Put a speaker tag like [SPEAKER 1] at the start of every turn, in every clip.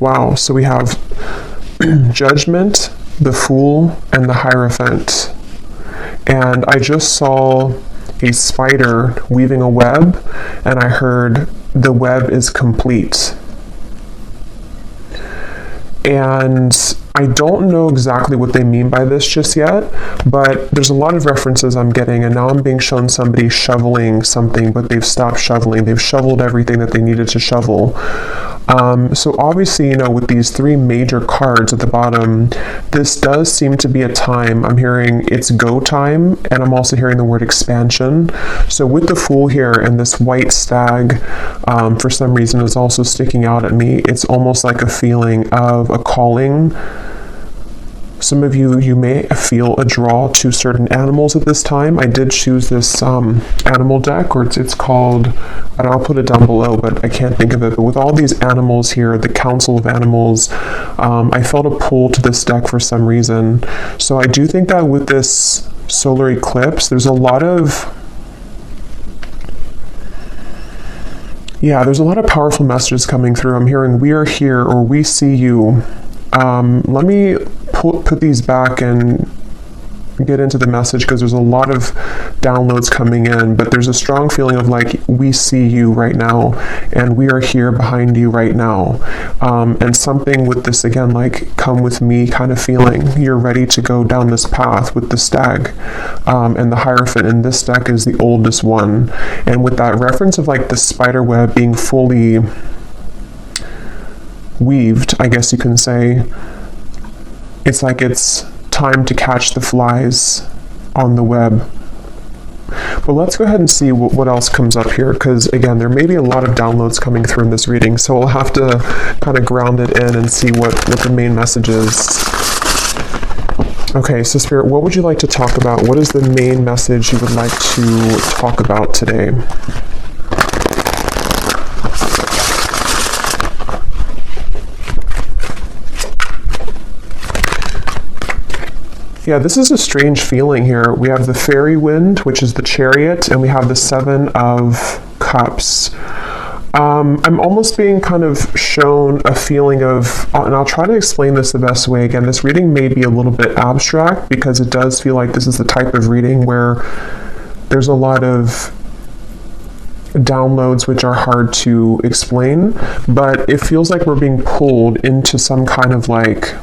[SPEAKER 1] Wow, so we have Judgment, the Fool, and the Hierophant. And I just saw a spider weaving a web, and I heard the web is complete. And I don't know exactly what they mean by this just yet, but there's a lot of references I'm getting, and now I'm being shown somebody shoveling something, but they've stopped shoveling. They've shoveled everything that they needed to shovel. So obviously, you know, with these three major cards at the bottom, this does seem to be a time. I'm hearing it's go time, and I'm also hearing the word expansion. So with the Fool here and this white stag, for some reason is also sticking out at me. It's almost like a feeling of a calling. Some of you may feel a draw to certain animals at this time. I did choose this animal deck, or it's called, and I'll put it down below, but I can't think of it. But with all these animals here, the Council of Animals, I felt a pull to this deck for some reason. So I do think that with this solar eclipse, there's a lot of powerful messages coming through. I'm hearing we are here, or we see you. Let me put these back and get into the message, because there's a lot of downloads coming in, but there's a strong feeling of like, we see you right now, and we are here behind you right now. And something with this, again, like come with me kind of feeling. You're ready to go down this path with the stag and the Hierophant, and this deck is the oldest one. And with that reference of like the spider web being fully weaved, I guess you can say, it's like it's time to catch the flies on the web. But let's go ahead and see what else comes up here, because again, there may be a lot of downloads coming through in this reading, so we'll have to kind of ground it in and see what the main message is. Okay, so Spirit, what would you like to talk about? What is the main message you would like to talk about today? Yeah, this is a strange feeling here. We have the fairy wind, which is the Chariot, and we have the Seven of Cups. I'm almost being kind of shown a feeling of, and I'll try to explain this the best way. Again, this reading may be a little bit abstract, because it does feel like this is the type of reading where there's a lot of downloads which are hard to explain, but it feels like we're being pulled into some kind of like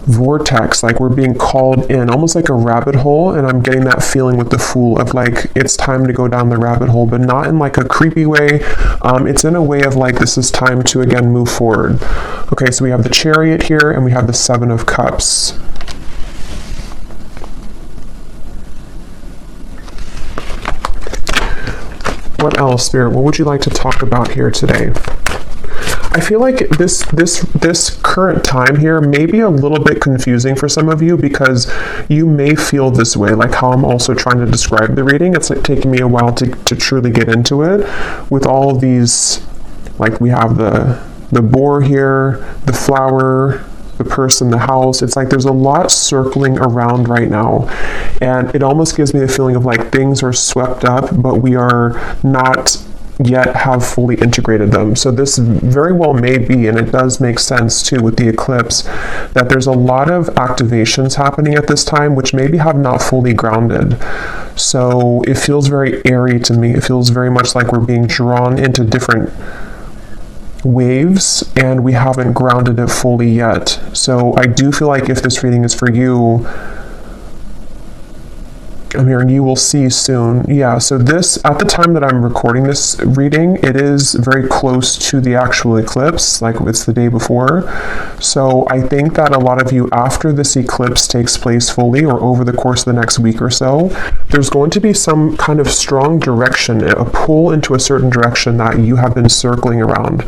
[SPEAKER 1] vortex, like we're being called in, almost like a rabbit hole. And I'm getting that feeling with the Fool of like, it's time to go down the rabbit hole, but not in like a creepy way. It's in a way of like, this is time to again move forward. Okay, so we have the Chariot here, and we have the Seven of Cups. What else, Spirit? What would you like to talk about here today? I feel like this current time here may be a little bit confusing for some of you, because you may feel this way, like how I'm also trying to describe the reading. It's like taking me a while to truly get into it. With all of these, like we have the boar here, the flower, the person, the house. It's like there's a lot circling around right now, and it almost gives me the feeling of like things are swept up, but we are not yet have fully integrated them. So this very well may be, and it does make sense too with the eclipse, that there's a lot of activations happening at this time which maybe have not fully grounded. So it feels very airy to me. It feels very much like we're being drawn into different waves, and we haven't grounded it fully yet. So I do feel like if this reading is for you, I'm hearing you will see soon. Yeah, so this, at the time that I'm recording this reading, it is very close to the actual eclipse, like it's the day before. So I think that a lot of you, after this eclipse takes place fully, or over the course of the next week or so, there's going to be some kind of strong direction, a pull into a certain direction that you have been circling around.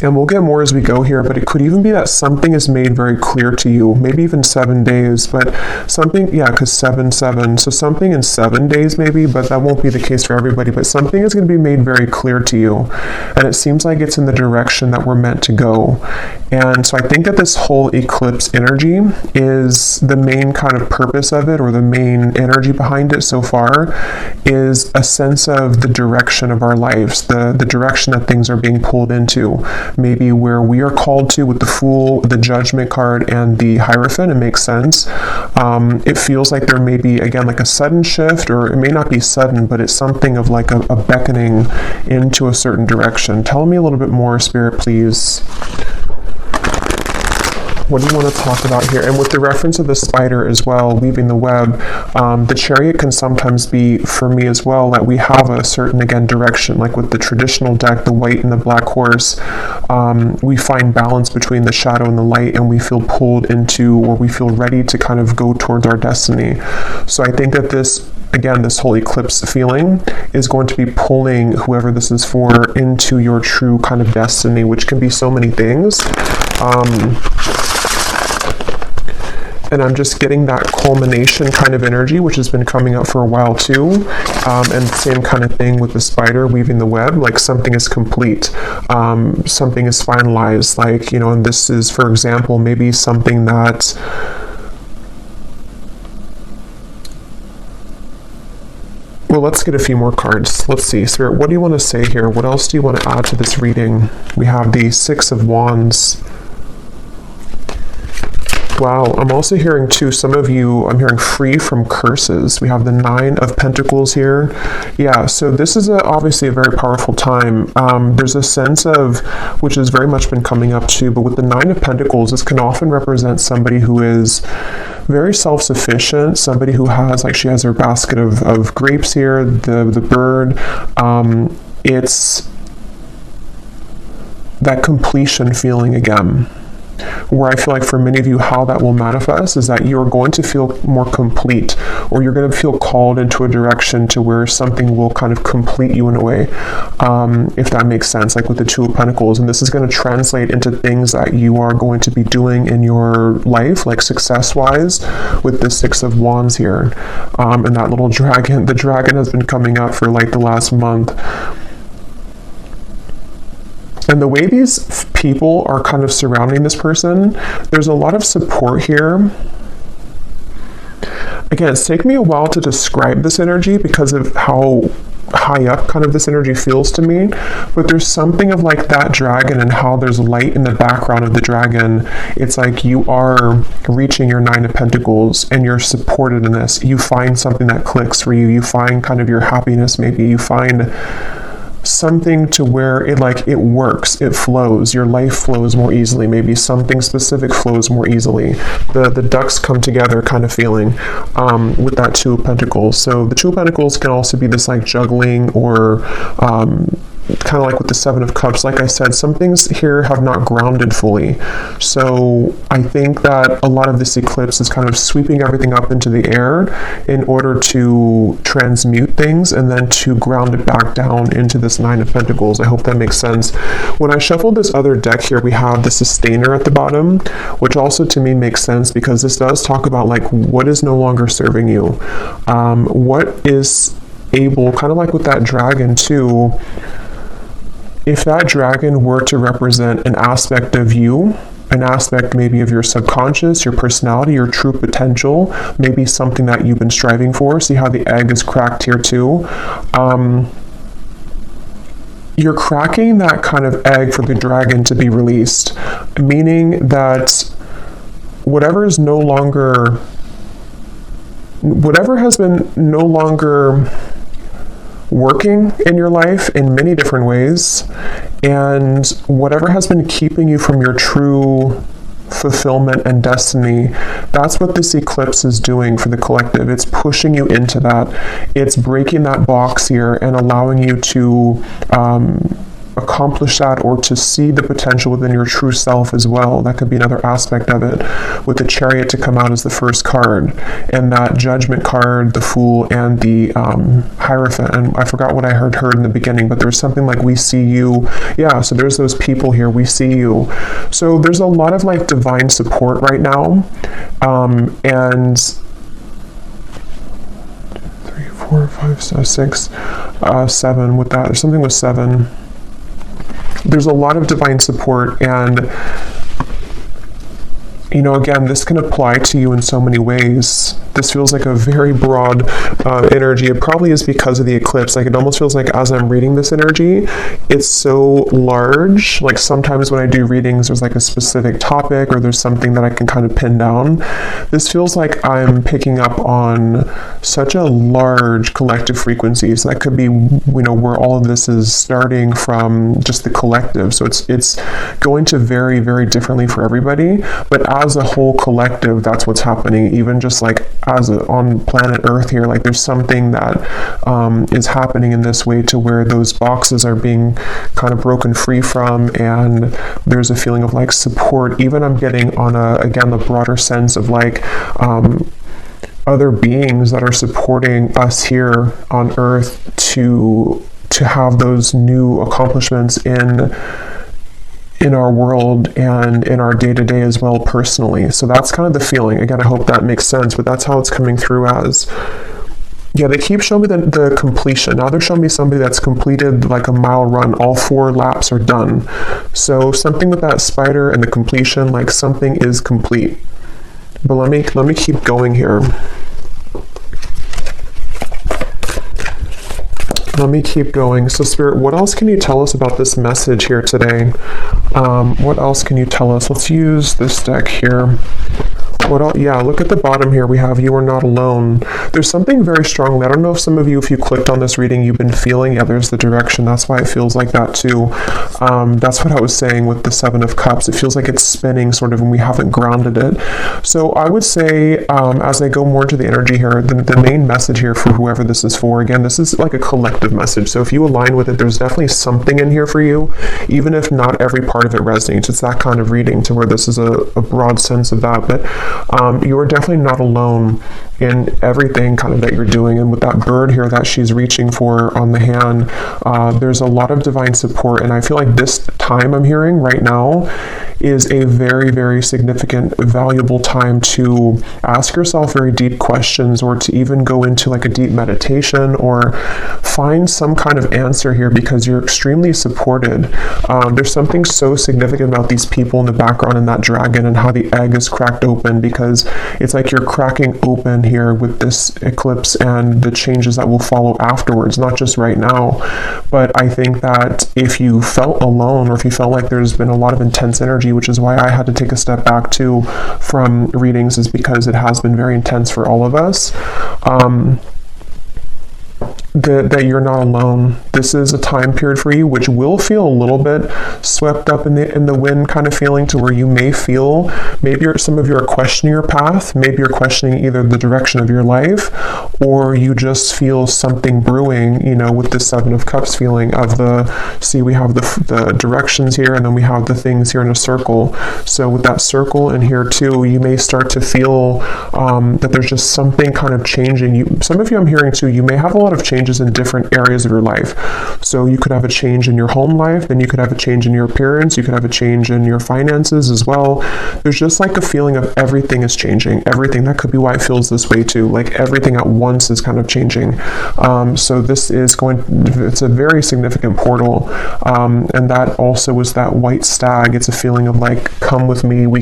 [SPEAKER 1] And we'll get more as we go here, but it could even be that something is made very clear to you, maybe even 7 days, but something, yeah, because 7, 7, so something in 7 days maybe, but that won't be the case for everybody, but something is going to be made very clear to you, and it seems like it's in the direction that we're meant to go. And so I think that this whole eclipse energy is the main kind of purpose of it, or the main energy behind it so far, is a sense of the direction of our lives, the direction that things are being pulled into. Maybe where we are called to with the Fool, the Judgment card, and the Hierophant. It makes sense. It feels like there may be, again, like a sudden shift, or it may not be sudden, but it's something of like a beckoning into a certain direction. Tell me a little bit more, Spirit, please. What do you want to talk about here? And with the reference of the spider as well, weaving the web, the Chariot can sometimes be, for me as well, that we have a certain, again, direction. Like with the traditional deck, the white and the black horse, we find balance between the shadow and the light, and we feel pulled into, or we feel ready to kind of go towards our destiny. So I think that this, again, this whole eclipse feeling is going to be pulling whoever this is for into your true kind of destiny, which can be so many things. And I'm just getting that culmination kind of energy, which has been coming up for a while too. And same kind of thing with the spider weaving the web, like something is complete, something is finalized, like, you know, and this is, for example, maybe something that, well, let's get a few more cards. Let's see, Spirit, what do you want to say here? What else do you want to add to this reading? We have the Six of Wands. Wow, I'm also hearing too, some of you, I'm hearing free from curses. We have the Nine of Pentacles here. Yeah, so this is obviously a very powerful time. There's a sense of, which has very much been coming up too, but with the Nine of Pentacles, this can often represent somebody who is very self-sufficient, somebody who has, like, she has her basket of grapes here, the bird. It's that completion feeling again, where I feel like for many of you, how that will manifest is that you're going to feel more complete, or you're going to feel called into a direction to where something will kind of complete you in a way, if that makes sense, like with the Two of Pentacles. And this is going to translate into things that you are going to be doing in your life, like success-wise, with the Six of Wands here. And that little dragon, the dragon has been coming up for like the last month. And the way these people are kind of surrounding this person, there's a lot of support here. Again, it's taken me a while to describe this energy because of how high up kind of this energy feels to me, but there's something of like that dragon and how there's light in the background of the dragon. It's like you are reaching your Nine of Pentacles and you're supported in this. You find something that clicks for you. You find kind of your happiness, maybe. You find something to where it works, it flows, your life flows more easily, maybe something specific flows more easily, the ducks come together kind of feeling, with that Two of Pentacles. So the Two of Pentacles can also be this like juggling, or kind of like with the Seven of Cups. Like I said, some things here have not grounded fully. So I think that a lot of this eclipse is kind of sweeping everything up into the air in order to transmute things and then to ground it back down into this Nine of Pentacles. I hope that makes sense. When I shuffled this other deck here, we have the Sustainer at the bottom, which also to me makes sense because this does talk about like what is no longer serving you. What is able, kind of like with that dragon too, if that dragon were to represent an aspect of you, an aspect maybe of your subconscious, your personality, your true potential, maybe something that you've been striving for. See how the egg is cracked here too? You're cracking that kind of egg for the dragon to be released, meaning that whatever has been no longer working in your life in many different ways, and whatever has been keeping you from your true fulfillment and destiny, that's what this eclipse is doing for the collective. It's pushing you into that. It's breaking that box here and allowing you to accomplish that, or to see the potential within your true self as well. That could be another aspect of it, with the Chariot to come out as the first card, and that Judgment card, the Fool, and the Hierophant. And I forgot what I heard in the beginning, but there's something like, we see you. Yeah, so there's those people here, we see you. So there's a lot of like divine support right now. And 3, 4, 5, 6, 7 with that. There's something with 7. There's a lot of divine support, and you know, again, this can apply to you in so many ways. This feels like a very broad energy. It probably is because of the eclipse. Like, it almost feels like as I'm reading this energy, it's so large. Like, sometimes when I do readings, there's like a specific topic, or there's something that I can kind of pin down. This feels like I'm picking up on such a large collective frequency. So that could be, you know, where all of this is starting from, just the collective. So it's going to vary very differently for everybody. But as a whole collective, that's what's happening. Even just like on planet Earth here, like there's something that is happening in this way, to where those boxes are being kind of broken free from, and there's a feeling of like support. Even I'm getting on again, the broader sense of like other beings that are supporting us here on Earth to have those new accomplishments in our world and in our day-to-day as well, personally. So that's kind of the feeling. Again, I hope that makes sense, but that's how it's coming through as. Yeah, they keep showing me the completion. Now they're showing me somebody that's completed like a mile run. All 4 laps are done. So something with that spider and the completion, like something is complete. But let me keep going here. Let me keep going. So Spirit, what else can you tell us about this message here today? What else can you tell us? Let's use this deck here. What else? Yeah, look at the bottom here. We have, you are not alone. There's something very strongly. I don't know if some of you, if you clicked on this reading, you've been feeling, yeah, there's the direction. That's why it feels like that too. That's what I was saying with the 7 of Cups. It feels like it's spinning sort of, and we haven't grounded it. So I would say, as I go more into the energy here, the main message here for whoever this is for, again, this is like a collective message. So if you align with it, there's definitely something in here for you, even if not every part of it resonates. It's that kind of reading, to where this is a broad sense of that. But you are definitely not alone in everything kind of that you're doing. And with that bird here that she's reaching for on the hand, there's a lot of divine support. And I feel like this time I'm hearing right now is a very, very significant, valuable time to ask yourself very deep questions, or to even go into like a deep meditation, or find some kind of answer here, because you're extremely supported. There's something so significant about these people in the background, and that dragon, and how the egg is cracked open, because it's like you're cracking open here with this eclipse and the changes that will follow afterwards, not just right now. But I think that if you felt alone, or if you felt like there's been a lot of intense energy, which is why I had to take a step back too from readings, is because it has been very intense for all of us. That you're not alone. This is a time period for you which will feel a little bit swept up in the wind kind of feeling, to where you may feel, maybe some of you are questioning your path, maybe you're questioning either the direction of your life, or you just feel something brewing, you know, with the 7 of Cups feeling of see, we have the directions here, and then we have the things here in a circle. So with that circle in here too, you may start to feel that there's just something kind of changing. Some of you I'm hearing too, you may have a lot of changes in different areas of your life. So you could have a change in your home life, then you could have a change in your appearance, you could have a change in your finances as well. There's just like a feeling of everything is changing. Everything. That could be why it feels this way too. Like everything at once is kind of changing. So this is it's a very significant portal. And that also is that white stag. It's a feeling of like, come with me, we're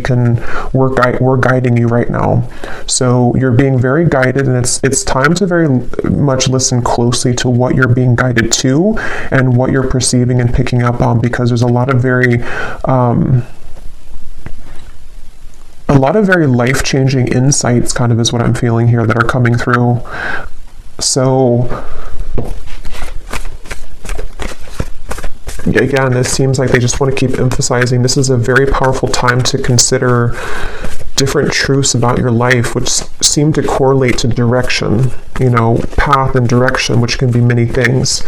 [SPEAKER 1] guiding you right now. So you're being very guided, and it's time to very much listen closely to what you're being guided to and what you're perceiving and picking up on, because there's a lot of very life-changing insights kind of is what I'm feeling here that are coming through. So again, this seems like they just want to keep emphasizing this is a very powerful time to consider different truths about your life, which seem to correlate to direction, path and direction, which can be many things.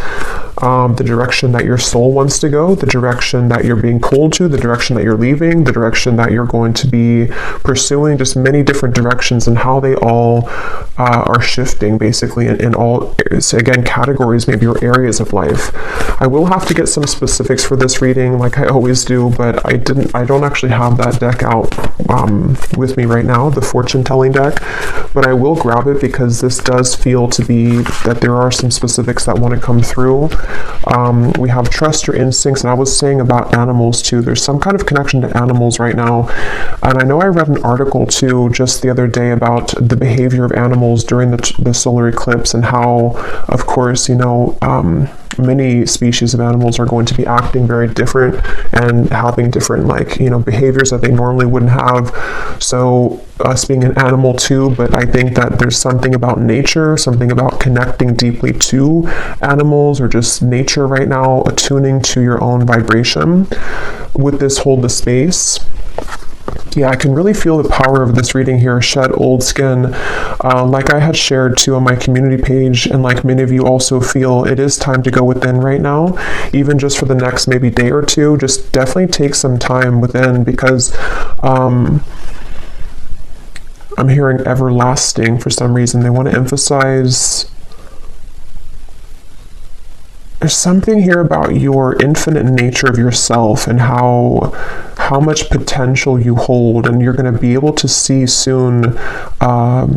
[SPEAKER 1] the direction that your soul wants to go, the direction that you're being pulled to, the direction that you're leaving, the direction that you're going to be pursuing, just many different directions, and how they all are shifting basically in all, again, categories, maybe your areas of life. I will have to get some specifics for this reading like I always do, but I don't actually have that deck out with me right now, the fortune telling deck, but I will grab it because this does feel to be that there are some specifics that want to come through. We have trust your instincts, and I was saying about animals too. There's some kind of connection to animals right now, and I know I read an article too just the other day about the behavior of animals during the solar eclipse, and how, of course, many species of animals are going to be acting very different and having different behaviors that they normally wouldn't have. So us being an animal too, but I think that there's something about nature, something about connecting deeply to animals, or just nature right now, attuning to your own vibration with this hold the space. Yeah, I can really feel the power of this reading here. Shed old skin. Like I had shared too on my community page, and like many of you also feel, it is time to go within right now, even just for the next maybe day or two. Just definitely take some time within, because I'm hearing everlasting for some reason. They want to emphasize, there's something here about your infinite nature of yourself and how much potential you hold, and you're going to be able to see soon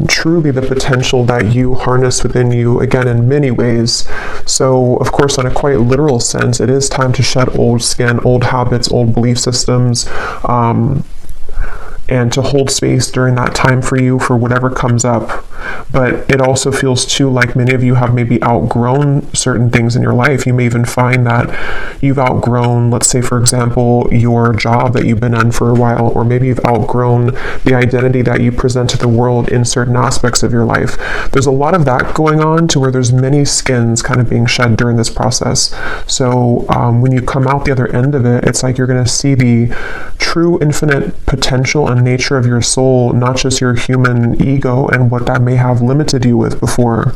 [SPEAKER 1] truly the potential that you harness within you, again, in many ways. So, of course, on a quite literal sense, it is time to shed old skin, old habits, old belief systems, and to hold space during that time for you for whatever comes up. But it also feels too like many of you have maybe outgrown certain things in your life. You may even find that you've outgrown, let's say, for example, your job that you've been in for a while, or maybe you've outgrown the identity that you present to the world in certain aspects of your life. There's a lot of that going on, to where there's many skins kind of being shed during this process. So when you come out the other end of it, it's like you're going to see the true infinite potential and nature of your soul, not just your human ego and what that may have limited you with before.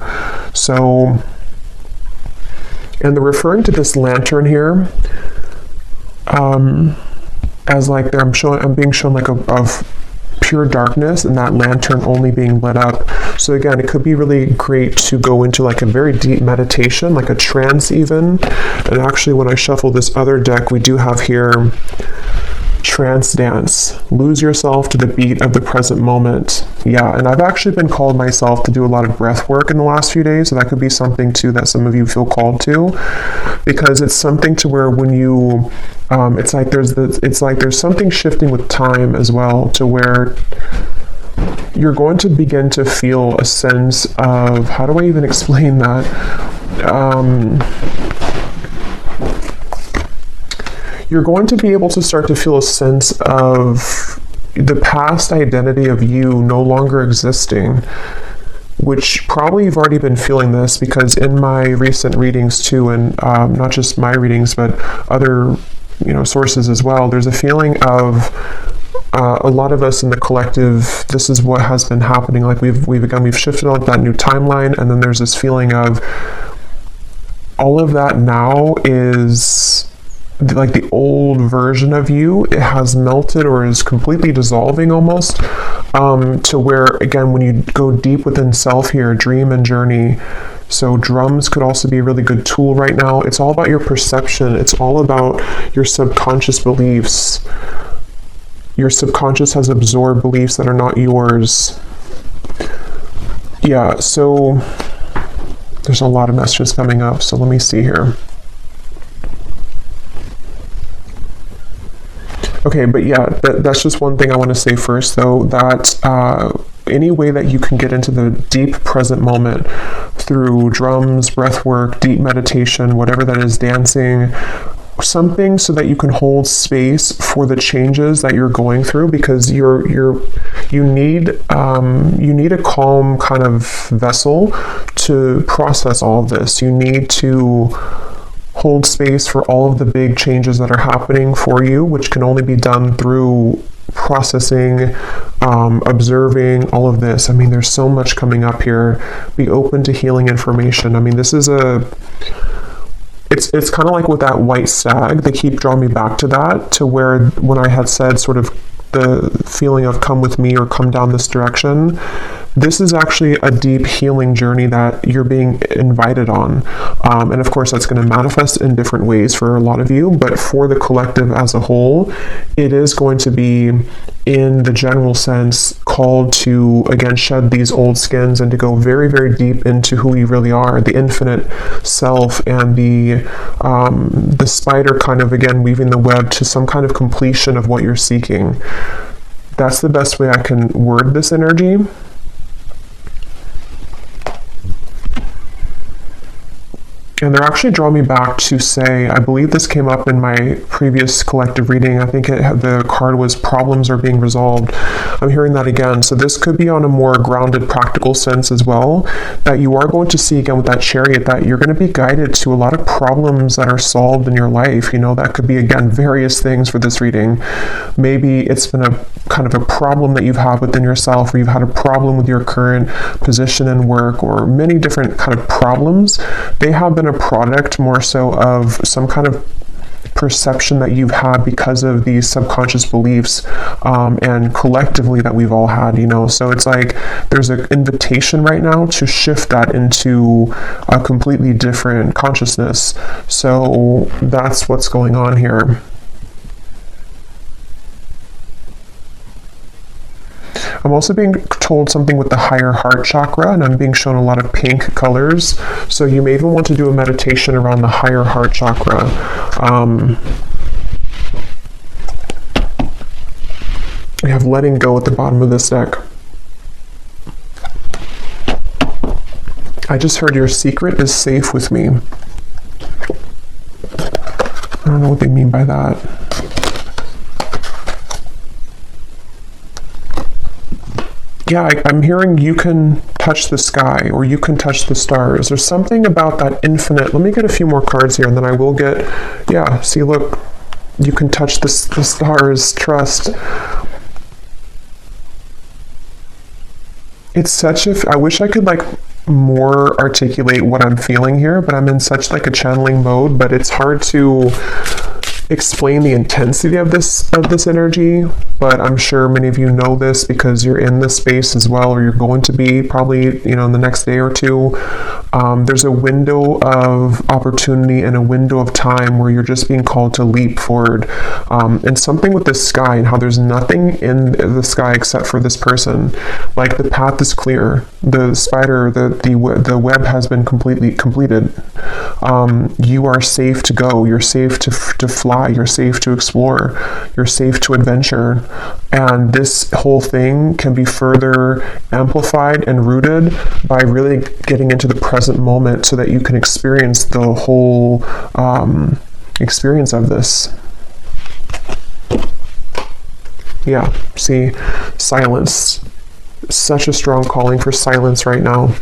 [SPEAKER 1] So, and they're referring to this lantern here as like I'm being shown like of pure darkness, and that lantern only being lit up. So again, it could be really great to go into like a very deep meditation, like a trance even. And actually, when I shuffle this other deck, we do have here trance dance. Lose yourself to the beat of the present moment. Yeah, and I've actually been called myself to do a lot of breath work in the last few days, so that could be something too that some of you feel called to, because it's something to where when you it's like there's something shifting with time as well, to where you're going to begin to feel a sense of, how do I even explain that? You're going to be able to start to feel a sense of the past identity of you no longer existing, which probably you've already been feeling this, because in my recent readings too, and not just my readings, but other sources as well, there's a feeling of a lot of us in the collective, this is what has been happening. Like we've shifted on that new timeline, and then there's this feeling of all of that now is like the old version of you. It has melted or is completely dissolving almost, to where, again, when you go deep within self here, dream and journey. So drums could also be a really good tool right now. It's all about your perception. It's all about your subconscious beliefs. Your subconscious has absorbed beliefs that are not yours. Yeah, so there's a lot of messages coming up. So let me see here. Okay, but yeah, that's just one thing I want to say first, though, that any way that you can get into the deep present moment through drums, breath work, deep meditation, whatever that is, dancing, something so that you can hold space for the changes that you're going through, because you need a calm kind of vessel to process all of this. You need to hold space for all of the big changes that are happening for you, which can only be done through processing, observing all of this. I mean, there's so much coming up here. Be open to healing information. I mean, this is it's kind of like with that white stag, they keep drawing me back to that, to where when I had said sort of the feeling of come with me or come down this direction, this is actually a deep healing journey that you're being invited on. And of course, that's going to manifest in different ways for a lot of you, but for the collective as a whole, it is going to be, in the general sense, called to, again, shed these old skins and to go very, very deep into who you really are, the infinite self, and the spider kind of, again, weaving the web to some kind of completion of what you're seeking. That's the best way I can word this energy. And they're actually drawing me back to say, I believe this came up in my previous collective reading. I think the card was problems are being resolved. I'm hearing that again. So this could be on a more grounded, practical sense as well, that you are going to see again with that chariot, that you're going to be guided to a lot of problems that are solved in your life. You know, that could be, again, various things for this reading. Maybe it's been a kind of a problem that you've had within yourself, or you've had a problem with your current position in work, or many different kind of problems. They have been a product more so of some kind of perception that you've had because of these subconscious beliefs, and collectively that we've all had, you know. So it's like there's an invitation right now to shift that into a completely different consciousness. So that's what's going on here. I'm also being told something with the higher heart chakra, and I'm being shown a lot of pink colors. So you may even want to do a meditation around the higher heart chakra. We have letting go at the bottom of this deck. I just heard your secret is safe with me. I don't know what they mean by that. Yeah, I'm hearing you can touch the sky, or you can touch the stars. There's something about that infinite. Let me get a few more cards here, and then I will get, yeah, see, look, you can touch the stars, trust. It's such a, I wish I could like more articulate what I'm feeling here, but I'm in such like a channeling mode, but it's hard to explain the intensity of this energy. But I'm sure many of you know this because you're in this space as well, or you're going to be probably, you know, in the next day or two. There's a window of opportunity and a window of time where you're just being called to leap forward. And something with this sky and how there's nothing in the sky except for this person. Like the path is clear. The spider, the web has been completely completed. You are safe to go. You're safe to fly. You're safe to explore. You're safe to adventure. And this whole thing can be further amplified and rooted by really getting into the present moment so that you can experience the whole experience of this. Yeah, see, silence. Such a strong calling for silence right now.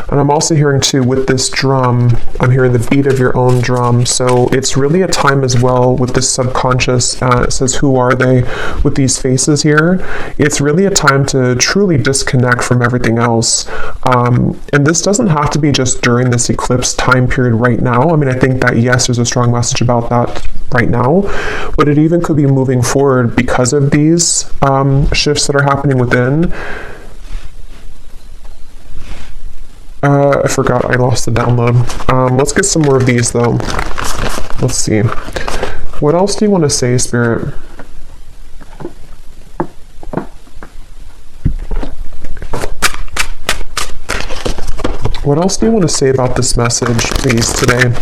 [SPEAKER 1] And I'm also hearing too, with this drum, I'm hearing the beat of your own drum. So it's really a time as well with this subconscious, it says, who are they, with these faces here? It's really a time to truly disconnect from everything else. And this doesn't have to be just during this eclipse time period right now. I mean, I think that, yes, there's a strong message about that right now, but it even could be moving forward because of these shifts that are happening within. I forgot, I lost the download. Let's get some more of these though. Let's see. What else do you want to say, Spirit? What else do you want to say about this message, please, today?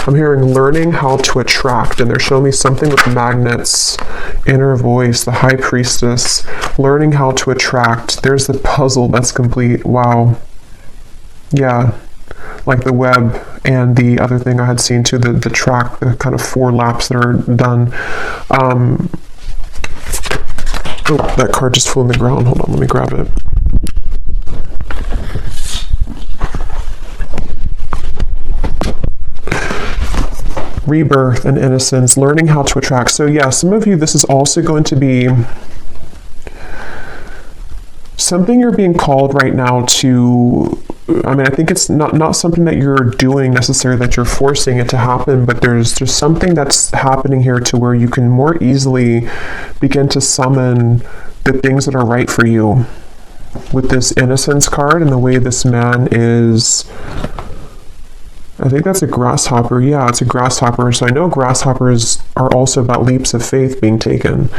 [SPEAKER 1] I'm hearing learning how to attract, and they're showing me something with magnets, inner voice, the high priestess, learning how to attract. There's the puzzle that's complete. Wow. Yeah, like the web and the other thing I had seen too, the track, the kind of 4 laps that are done. Oh, that card just flew on the ground. Hold on, let me grab it. Rebirth and innocence, learning how to attract. So yeah, some of you, this is also going to be something you're being called right now to, I mean, I think it's not something that you're doing necessarily, that you're forcing it to happen, but there's something that's happening here to where you can more easily begin to summon the things that are right for you. With this Innocence card and the way this man is, I think that's a grasshopper. Yeah, it's a grasshopper. So I know grasshoppers are also about leaps of faith being taken.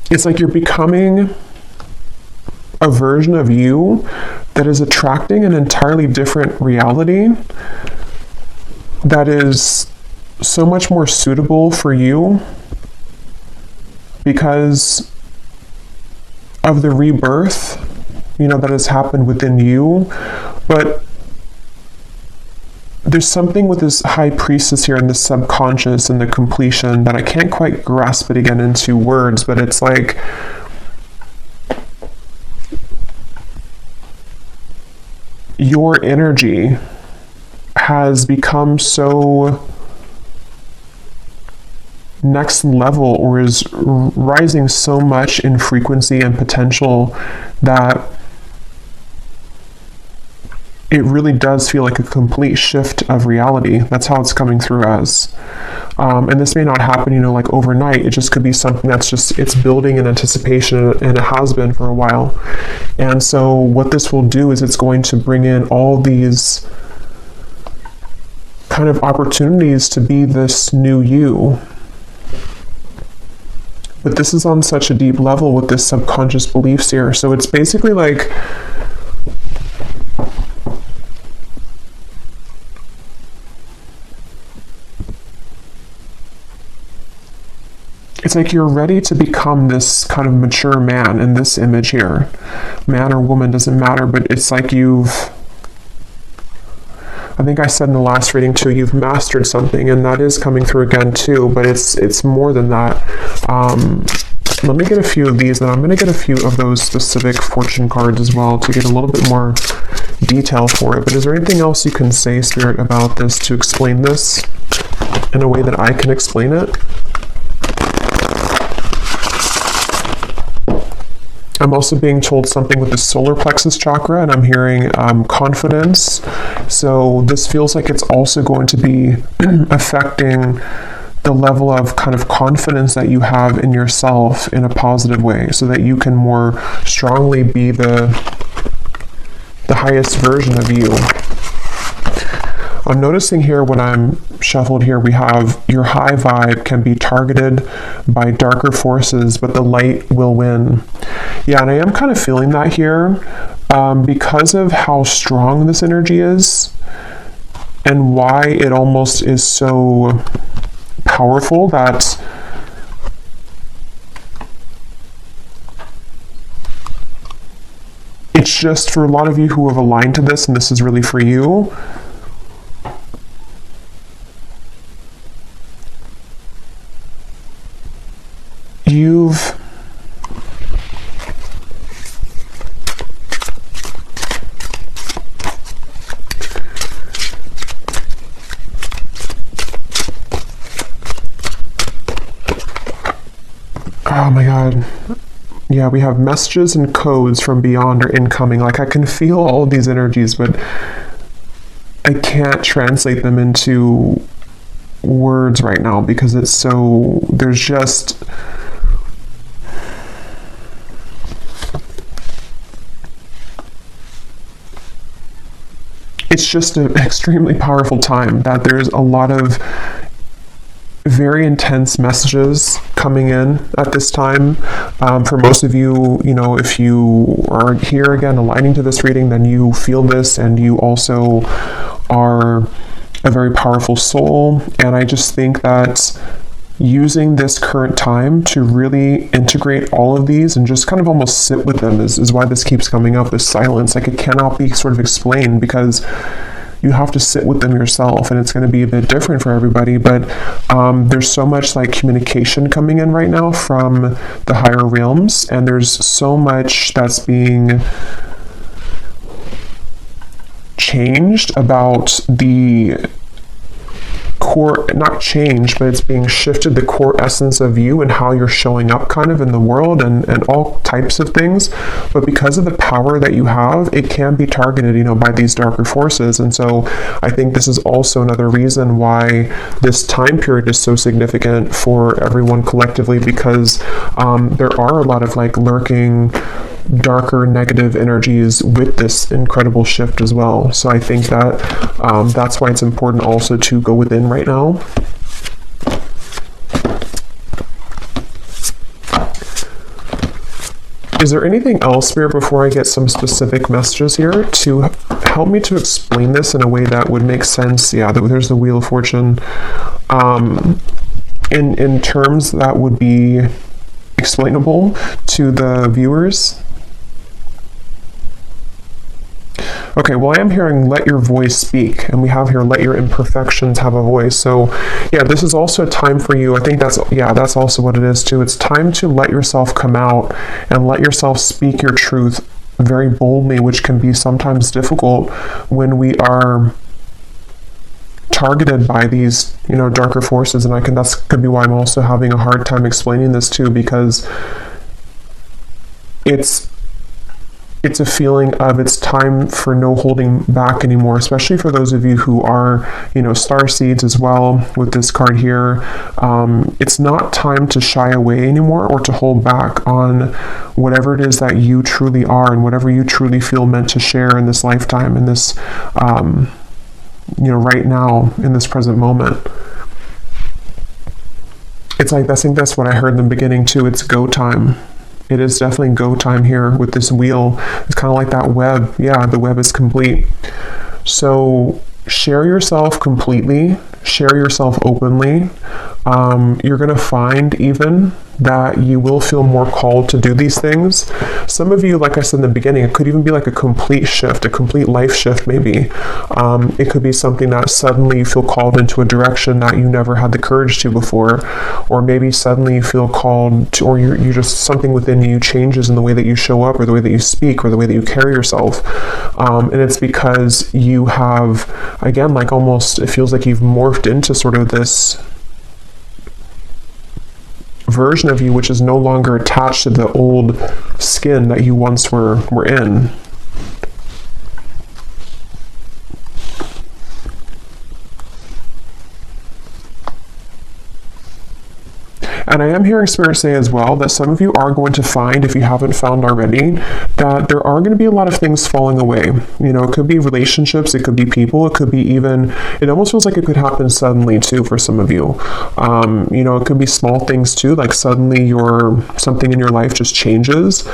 [SPEAKER 1] It's like you're becoming a version of you that is attracting an entirely different reality that is so much more suitable for you because of the rebirth, that has happened within you. But there's something with this high priestess here and the subconscious and the completion that I can't quite grasp it again into words, but it's like your energy has become so next level, or is rising so much in frequency and potential that it really does feel like a complete shift of reality. That's how it's coming through as. And this may not happen, like overnight. It just could be something that's it's building in anticipation, and it has been for a while. And so what this will do is it's going to bring in all these kind of opportunities to be this new you. But this is on such a deep level with this subconscious beliefs here. So it's basically like, it's like you're ready to become this kind of mature man in this image here. Man or woman, doesn't matter, but it's like I think I said in the last reading too, you've mastered something, and that is coming through again too, but it's more than that. Let me get a few of these, and I'm going to get a few of those specific fortune cards as well to get a little bit more detail for it. But is there anything else you can say, Spirit, about this to explain this in a way that I can explain it? I'm also being told something with the solar plexus chakra, and I'm hearing confidence. So this feels like it's also going to be affecting the level of kind of confidence that you have in yourself in a positive way, so that you can more strongly be the highest version of you. I'm noticing here when I'm shuffled here, we have your high vibe can be targeted by darker forces, but the light will win. Yeah, and I am kind of feeling that here because of how strong this energy is and why it almost is so powerful, that it's just for a lot of you who have aligned to this, and this is really for you. Oh my God. Yeah, we have messages and codes from beyond are incoming. Like, I can feel all of these energies, but I can't translate them into words right now because it's so, there's just, it's just an extremely powerful time that there's a lot of very intense messages coming in at this time. For most of you, if you are here again aligning to this reading, then you feel this, and you also are a very powerful soul. And I just think that using this current time to really integrate all of these and just kind of almost sit with them is why this keeps coming up, this silence. Like, it cannot be sort of explained because you have to sit with them yourself, and it's going to be a bit different for everybody. But there's so much like communication coming in right now from the higher realms, and there's so much that's being changed about the core, not change, but it's being shifted, the core essence of you and how you're showing up kind of in the world and all types of things. But because of the power that you have, it can be targeted, by these darker forces. And so I think this is also another reason why this time period is so significant for everyone collectively, because there are a lot of lurking darker negative energies with this incredible shift as well. So I think that that's why it's important also to go within right now. Is there anything else, Spirit, before I get some specific messages here to help me to explain this in a way that would make sense? Yeah, there's the Wheel of Fortune. In terms that would be explainable to the viewers. Okay, well, I am hearing let your voice speak, and we have here let your imperfections have a voice. So yeah, this is also a time for you. I think that's also what it is too. It's time to let yourself come out and let yourself speak your truth very boldly, which can be sometimes difficult when we are targeted by these, darker forces. And that could be why I'm also having a hard time explaining this too, because it's a feeling of it's time for no holding back anymore, especially for those of you who are, star seeds as well with this card here. It's not time to shy away anymore or to hold back on whatever it is that you truly are and whatever you truly feel meant to share in this lifetime, in this, right now, in this present moment. It's I think that's what I heard in the beginning too. It's go time. It is definitely go time here with this wheel. It's kind of like that web. Yeah, the web is complete. So share yourself completely. Share yourself openly. You're going to find even that you will feel more called to do these things. Some of you, like I said in the beginning, it could even be like a complete shift, a complete life shift maybe. It could be something that suddenly you feel called into a direction that you never had the courage to before, or maybe suddenly you feel called to, or you just something within you changes in the way that you show up or the way that you speak or the way that you carry yourself. And it's because you have, again, almost, it feels like you've morphed into sort of this version of you which is no longer attached to the old skin that you once were in. And I am hearing Spirit say as well that some of you are going to find, if you haven't found already, that there are going to be a lot of things falling away. It could be relationships, it could be people, it could be even, it almost feels like it could happen suddenly too for some of you. It could be small things too, like suddenly something in your life just changes,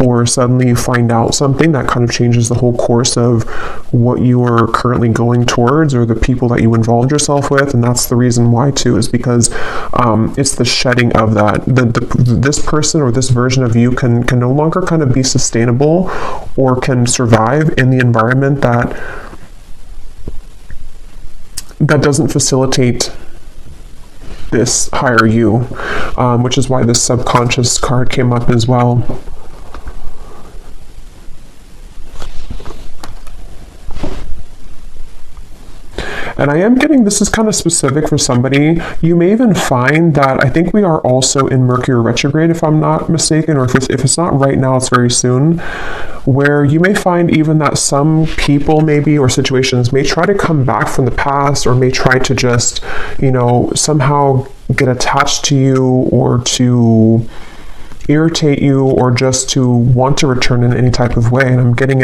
[SPEAKER 1] or suddenly you find out something that kind of changes the whole course of what you are currently going towards or the people that you involved yourself with. And that's the reason why too, is because it's the shedding of that. This person or this version of you can no longer kind of be sustainable or can survive in the environment that doesn't facilitate this higher you, which is why this subconscious card came up as well. And I am getting, this is kind of specific for somebody. You may even find that, I think we are also in Mercury retrograde, if I'm not mistaken, or if it's not right now, it's very soon, where you may find even that some people maybe, or situations may try to come back from the past, or may try to just, somehow get attached to you, or to irritate you, or just to want to return in any type of way. And I'm getting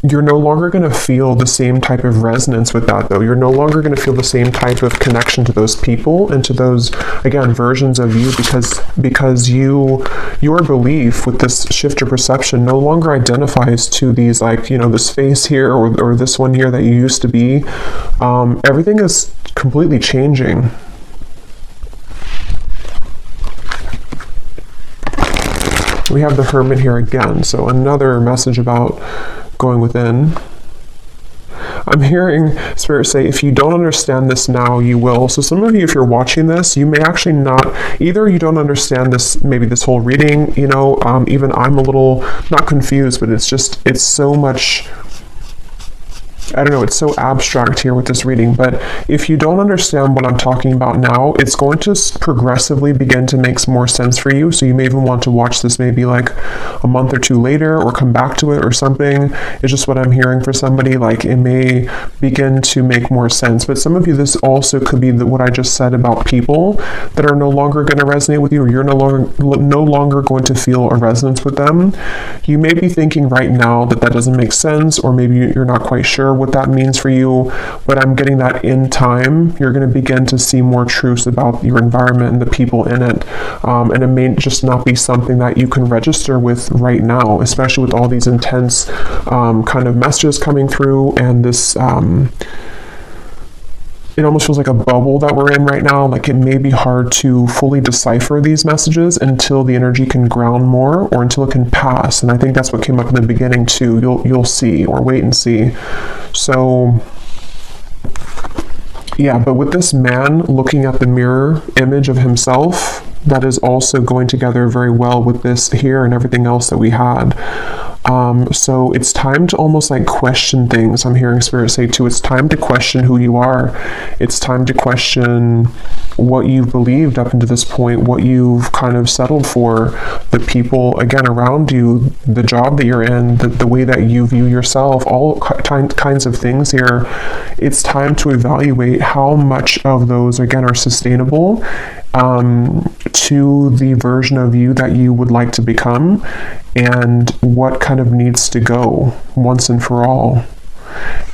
[SPEAKER 1] you're no longer going to feel the same type of resonance with that, though. You're no longer going to feel the same type of connection to those people and to those, again, versions of you, because your belief with this shift of perception no longer identifies to these, this face here or this one here that you used to be. Everything is completely changing. We have the Hermit here again, so another message about going within. I'm hearing Spirit say, if you don't understand this now, you will. So some of you, if you're watching this, you may actually not, either you don't understand this, maybe this whole reading, even I'm a little, not confused, but it's so much, I don't know, it's so abstract here with this reading, but if you don't understand what I'm talking about now, it's going to progressively begin to make more sense for you. So you may even want to watch this maybe like a month or two later, or come back to it or something. It's just what I'm hearing for somebody, like it may begin to make more sense. But some of you, this also could be what I just said about people that are no longer going to resonate with you, or you're no longer going to feel a resonance with them. You may be thinking right now that doesn't make sense, or maybe you're not quite sure what that means for you, but I'm getting that in time, you're going to begin to see more truths about your environment and the people in it. And it may just not be something that you can register with right now, especially with all these intense kind of messages coming through, and this it almost feels like a bubble that we're in right now. Like it may be hard to fully decipher these messages until the energy can ground more, or until it can pass. And I think that's what came up in the beginning too. You'll see, or wait and see. So yeah, but with this man looking at the mirror image of himself, that is also going together very well with this here and everything else that we had. So it's time to almost like question things. I'm hearing Spirit say too, it's time to question who you are. It's time to question what you've believed up until this point, what you've kind of settled for, the people, again, around you, the job that you're in, the way that you view yourself, all kinds of things here. It's time to evaluate how much of those, again, are sustainable to the version of you that you would like to become, and what kind of needs to go once and for all.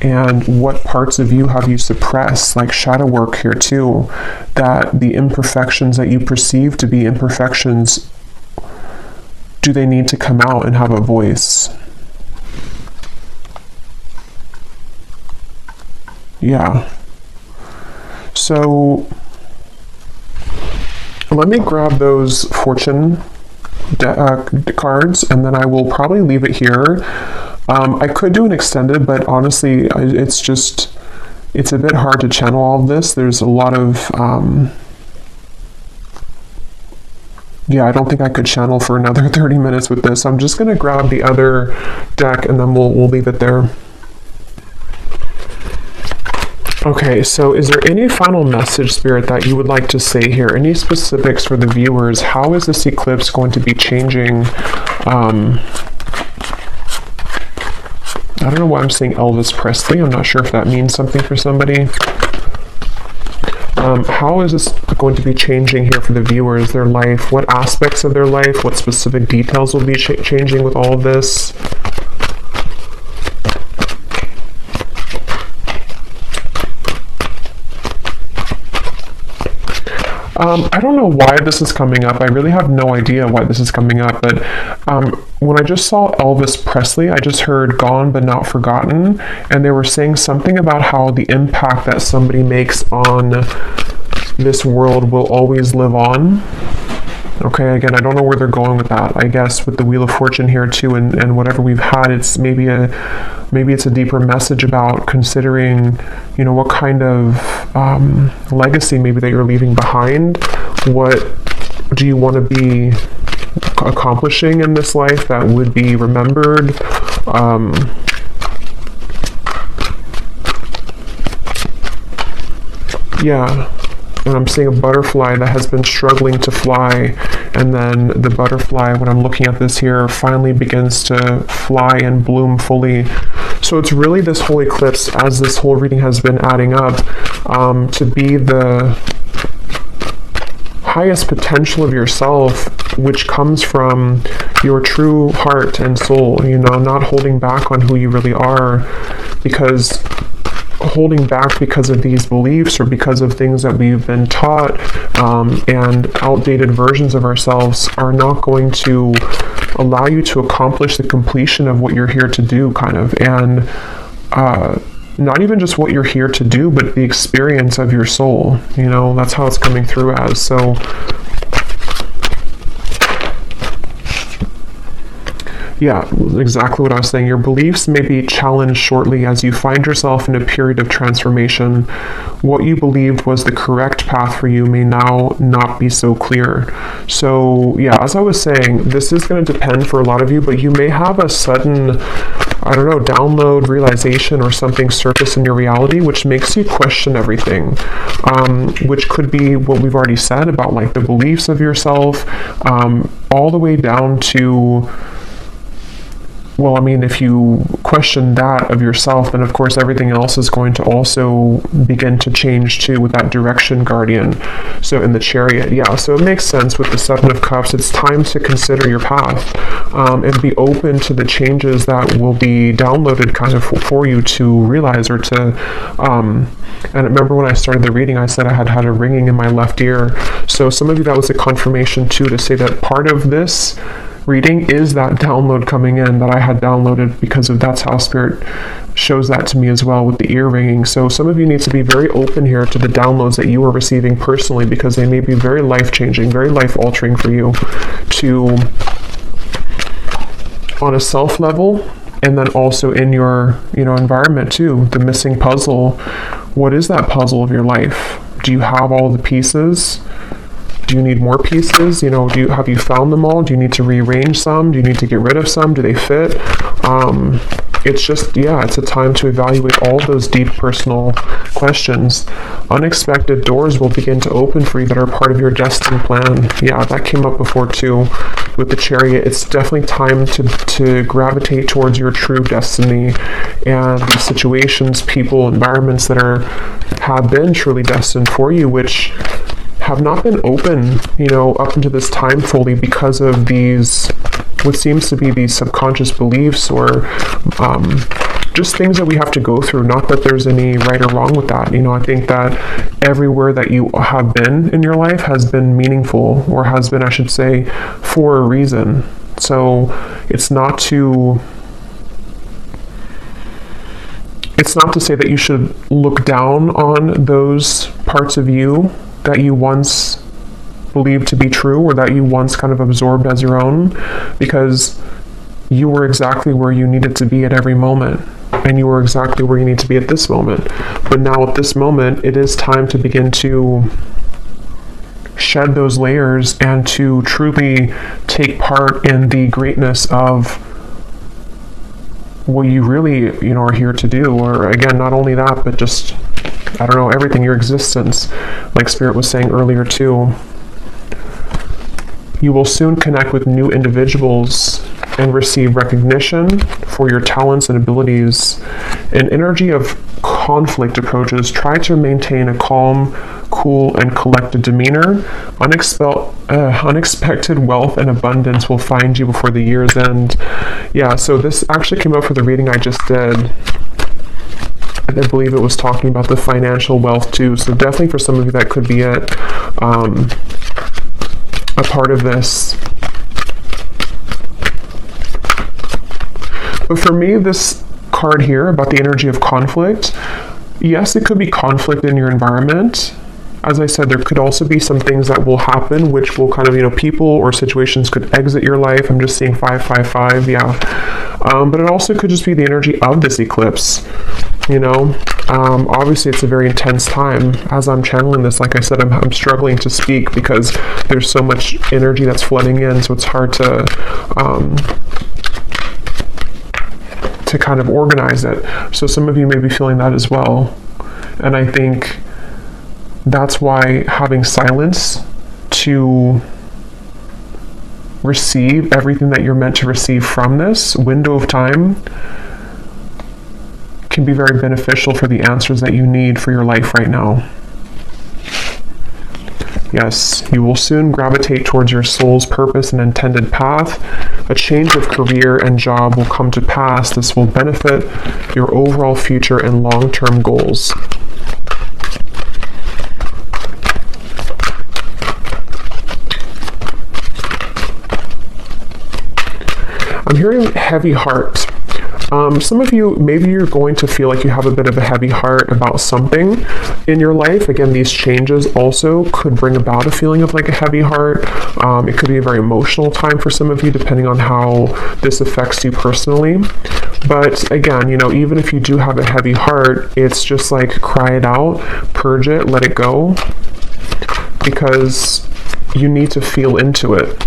[SPEAKER 1] And what parts of you have you suppressed, like shadow work here too, that the imperfections that you perceive to be imperfections, do they need to come out and have a voice? Yeah. So let me grab those fortune cards, and then I will probably leave it here. I could do an extended, but honestly, it's a bit hard to channel all of this. There's a lot of, yeah, I don't think I could channel for another 30 minutes with this. I'm just going to grab the other deck, and then we'll leave it there. Okay, so is there any final message, Spirit, that you would like to say here? Any specifics for the viewers? How is this eclipse going to be changing? I don't know why I'm saying Elvis Presley. I'm not sure if that means something for somebody. How is this going to be changing here for the viewers, their life? What aspects of their life? What specific details will be changing with all of this? I don't know why this is coming up. I really have no idea why this is coming up, but when I just saw Elvis Presley, I just heard Gone But Not Forgotten, and they were saying something about how the impact that somebody makes on this world will always live on. Okay, again, I don't know where they're going with that. I guess with the Wheel of Fortune here too, and whatever we've had, it's maybe it's a deeper message about considering, you know, what kind of legacy maybe that you're leaving behind. What do you want to be accomplishing in this life that would be remembered? Yeah. And I'm seeing a butterfly that has been struggling to fly, and then the butterfly, when I'm looking at this here, finally begins to fly and bloom fully. So it's really this whole eclipse, as this whole reading has been adding up, to be the highest potential of yourself, which comes from your true heart and soul, you know, not holding back on who you really are, because holding back because of these beliefs or because of things that we've been taught and outdated versions of ourselves are not going to allow you to accomplish the completion of what you're here to do, kind of, and not even just what you're here to do, but the experience of your soul. You know, that's how it's coming through as. So yeah, exactly what I was saying. Your beliefs may be challenged shortly as you find yourself in a period of transformation. What you believed was the correct path for you may now not be so clear. So yeah, as I was saying, this is going to depend for a lot of you, but you may have a sudden I don't know, download, realization, or something surface in your reality, which makes you question everything, which could be what we've already said about like the beliefs of yourself, all the way down to, well, I mean, if you question that of yourself, then of course everything else is going to also begin to change too with that direction guardian. So in the Chariot, yeah, so it makes sense with the Seven of Cups. It's time to consider your path, and be open to the changes that will be downloaded kind of for you to realize, or to, and I remember when I started the reading, I said I had a ringing in my left ear. So some of you, that was a confirmation too, to say that part of this reading is that download coming in that I had downloaded, because of that's how Spirit shows that to me as well with the ear ringing. So some of you need to be very open here to the downloads that you are receiving personally, because they may be very life-changing, very life-altering for you, to on a self level, and then also in your, you know, environment too. The missing puzzle. What is that puzzle of your life? Do you have all the pieces? Do you need more pieces? You know, have you found them all? Do you need to rearrange some? Do you need to get rid of some? Do they fit? It's just, yeah, it's a time to evaluate all those deep personal questions. Unexpected doors will begin to open for you that are part of your destined plan. Yeah, that came up before too with the Chariot. It's definitely time to gravitate towards your true destiny, and the situations, people, environments that have been truly destined for you, which have not been open, you know, up until this time fully, because of these, what seems to be these subconscious beliefs, or just things that we have to go through. Not that there's any right or wrong with that. You know, I think that everywhere that you have been in your life has been meaningful, or has been, I should say, for a reason. So it's not to say that you should look down on those parts of you that you once believed to be true, or that you once kind of absorbed as your own, because you were exactly where you needed to be at every moment, and you were exactly where you need to be at this moment. But now at this moment, it is time to begin to shed those layers, and to truly take part in the greatness of what you really, you know, are here to do. Or again, not only that, but just, I don't know, everything, your existence, like Spirit was saying earlier too. You will soon connect with new individuals and receive recognition for your talents and abilities. An energy of conflict approaches. Try to maintain a calm, cool, and collected demeanor. Unexpected wealth and abundance will find you before the year's end. Yeah, so this actually came up for the reading I just did. I believe it was talking about the financial wealth too. So definitely for some of you, that could be it. A part of this. But for me, this card here about the energy of conflict, yes, it could be conflict in your environment. As I said, there could also be some things that will happen, which will kind of, you know, people or situations could exit your life. I'm just seeing 555, yeah. But it also could just be the energy of this eclipse. You know, obviously it's a very intense time. As I'm channeling this, like I said, I'm struggling to speak because there's so much energy that's flooding in, so it's hard to kind of organize it. So some of you may be feeling that as well. And I think that's why having silence to receive everything that you're meant to receive from this window of time can be very beneficial for the answers that you need for your life right now. Yes, you will soon gravitate towards your soul's purpose and intended path. A change of career and job will come to pass. This will benefit your overall future and long-term goals. I'm hearing heavy heart. Some of you, maybe you're going to feel like you have a bit of a heavy heart about something in your life. Again, these changes also could bring about a feeling of like a heavy heart. It could be a very emotional time for some of you, depending on how this affects you personally. But again, you know, even if you do have a heavy heart, it's just like cry it out, purge it, let it go, because you need to feel into it.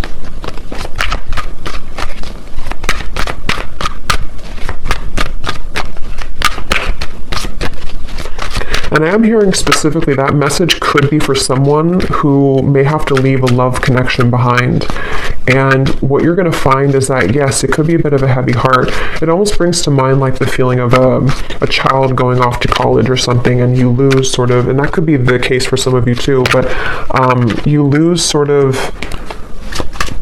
[SPEAKER 1] And I am hearing specifically that message could be for someone who may have to leave a love connection behind. And what you're going to find is that, yes, it could be a bit of a heavy heart. It almost brings to mind like the feeling of a child going off to college or something, and you lose sort of, and that could be the case for some of you too, but you lose sort of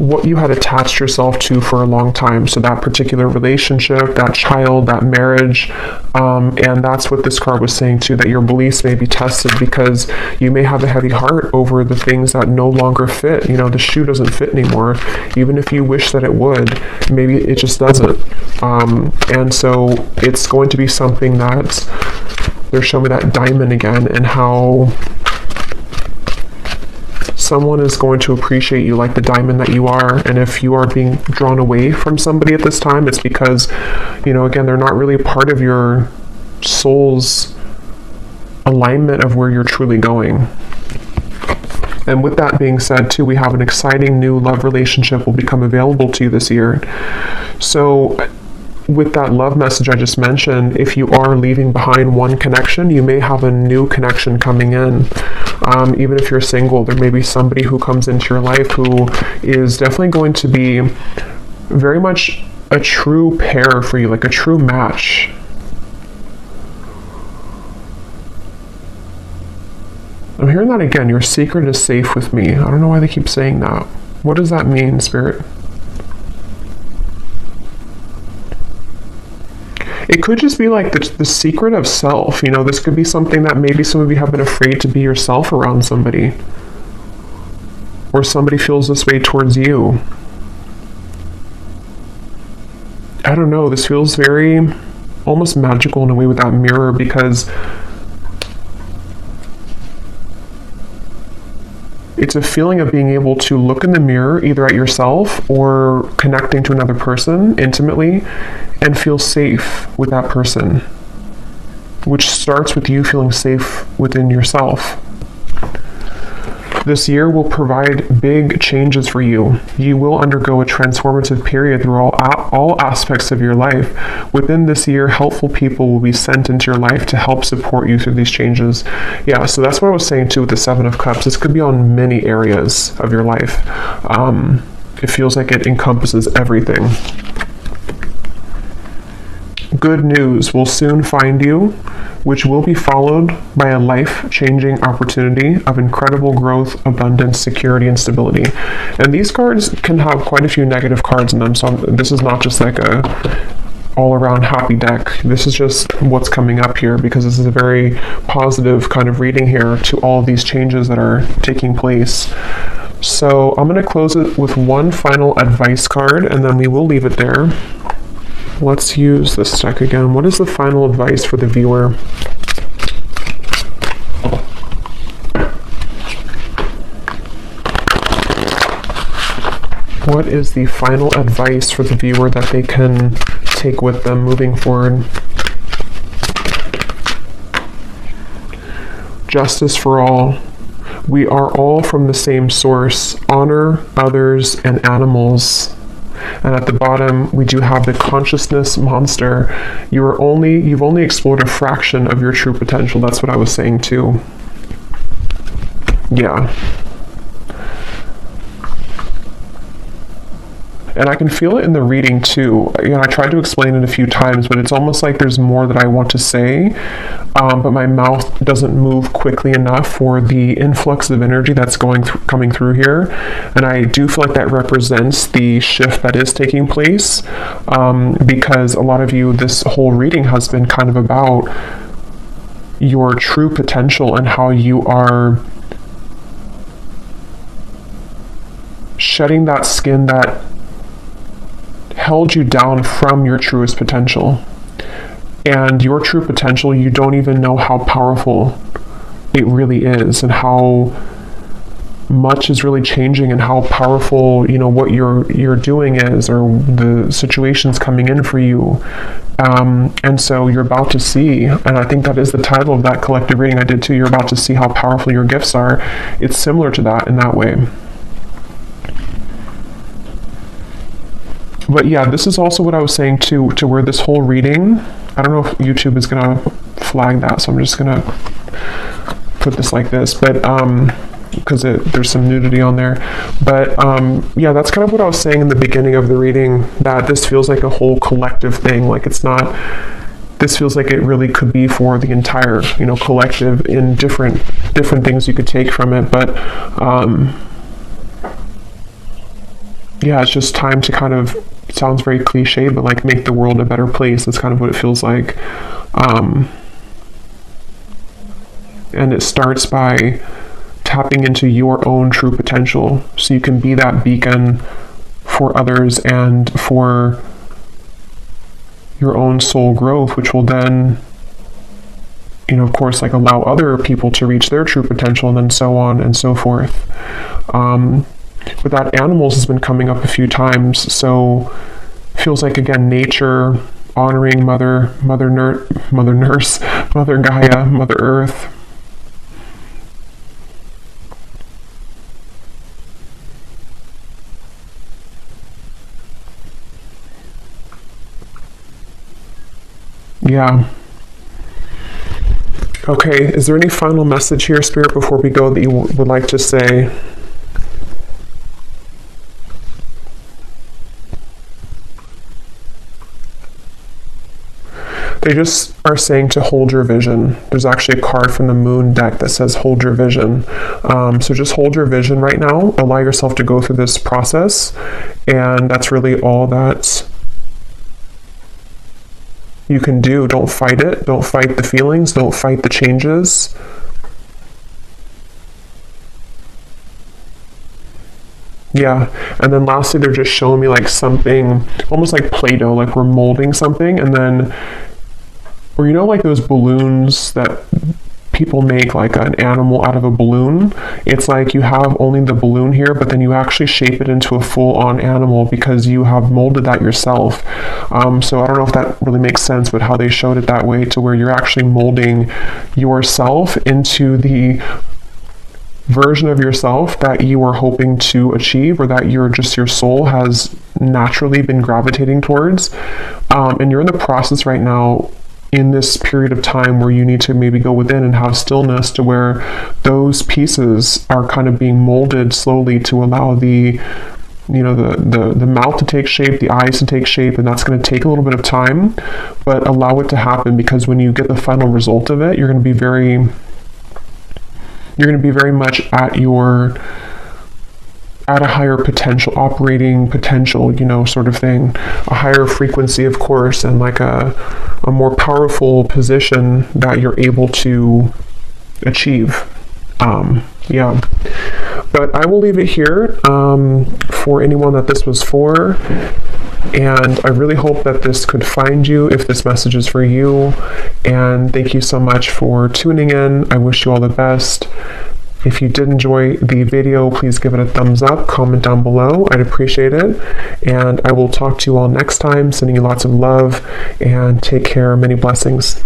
[SPEAKER 1] what you had attached yourself to for a long time. So that particular relationship, that child, that marriage, and that's what this card was saying too, that your beliefs may be tested because you may have a heavy heart over the things that no longer fit. You know, the shoe doesn't fit anymore. Even if you wish that it would, maybe it just doesn't. And so it's going to be something that they're showing me that diamond again, and how someone is going to appreciate you like the diamond that you are. And if you are being drawn away from somebody at this time, it's because, you know, again, they're not really part of your soul's alignment of where you're truly going. And with that being said too, we have an exciting new love relationship will become available to you this year. So with that love message I just mentioned, if you are leaving behind one connection, you may have a new connection coming in. Even if you're single, there may be somebody who comes into your life who is definitely going to be very much a true pair for you, like a true match. I'm hearing that again. Your secret is safe with me. I don't know why they keep saying that. What does that mean, Spirit? It could just be like the secret of self. You know, this could be something that maybe some of you have been afraid to be yourself around somebody. Or somebody feels this way towards you. I don't know. This feels very almost magical in a way with that mirror, because it's a feeling of being able to look in the mirror either at yourself or connecting to another person intimately and feel safe with that person, which starts with you feeling safe within yourself. This year will provide big changes for you. You will undergo a transformative period through all aspects of your life. Within this year, helpful people will be sent into your life to help support you through these changes. Yeah, so that's what I was saying too with the Seven of Cups. This could be on many areas of your life. It feels like it encompasses everything. Good news will soon find you, which will be followed by a life-changing opportunity of incredible growth, abundance, security, and stability. And these cards can have quite a few negative cards in them, so this is not just like a all-around happy deck. This is just what's coming up here, because this is a very positive kind of reading here to all of these changes that are taking place. So I'm going to close it with one final advice card, and then we will leave it there. Let's use this deck again. What is the final advice for the viewer? What is the final advice for the viewer that they can take with them moving forward? Justice for all. We are all from the same source. Honor others and animals. And at the bottom, we do have the consciousness monster. You've only explored a fraction of your true potential. That's what I was saying too. Yeah. And I can feel it in the reading too. You know, I tried to explain it a few times, but it's almost like there's more that I want to say, but my mouth doesn't move quickly enough for the influx of energy that's coming through here. And I do feel like that represents the shift that is taking place, because a lot of you, this whole reading has been kind of about your true potential and how you are shedding that skin that held you down from your truest potential. And your true potential, you don't even know how powerful it really is, and how much is really changing, and how powerful, you know, what you're doing is, or the situations coming in for you. And so you're about to see, and I think that is the title of that collective reading I did too, you're about to see how powerful your gifts are. It's similar to that in that way. But yeah, this is also what I was saying too, to where this whole reading, I don't know if YouTube is going to flag that, so I'm just going to put this like this, but because there's some nudity on there. But yeah, that's kind of what I was saying in the beginning of the reading, that this feels like a whole collective thing. Like it's not, this feels like it really could be for the entire, you know, collective in different things you could take from it. But yeah, it's just time to kind of, it sounds very cliche, but like make the world a better place. That's kind of what it feels like. And it starts by tapping into your own true potential, so you can be that beacon for others and for your own soul growth, which will then, you know, of course, like allow other people to reach their true potential, and then so on and so forth. But that animals has been coming up a few times, so feels like, again, nature, honoring Mother Nurse, Mother Gaia, Mother Earth. Yeah. Okay, is there any final message here, Spirit, before we go that you would like to say? They just are saying to hold your vision. There's actually a card from the Moon deck that says hold your vision. So just hold your vision right now. Allow yourself to go through this process. And that's really all that you can do. Don't fight it. Don't fight the feelings. Don't fight the changes. Yeah. And then lastly, they're just showing me like something almost like Play-Doh, like we're molding something, and then, or you know, like those balloons that people make, like an animal out of a balloon. It's like you have only the balloon here, but then you actually shape it into a full-on animal because you have molded that yourself. So I don't know if that really makes sense, but how they showed it that way, to where you're actually molding yourself into the version of yourself that you were hoping to achieve, or that your soul has naturally been gravitating towards. And you're in the process right now, in this period of time, where you need to maybe go within and have stillness, to where those pieces are kind of being molded slowly to allow the, you know, the mouth to take shape, the eyes to take shape, and that's going to take a little bit of time, but allow it to happen, because when you get the final result of it, you're going to be very much at a higher potential, operating potential, you know, sort of thing, a higher frequency, of course, and like a more powerful position that you're able to achieve. Yeah. But I will leave it here for anyone that this was for. And I really hope that this could find you, if this message is for you. And thank you so much for tuning in. I wish you all the best. If you did enjoy the video, please give it a thumbs up, comment down below. I'd appreciate it. And I will talk to you all next time, sending you lots of love, and take care. Many blessings.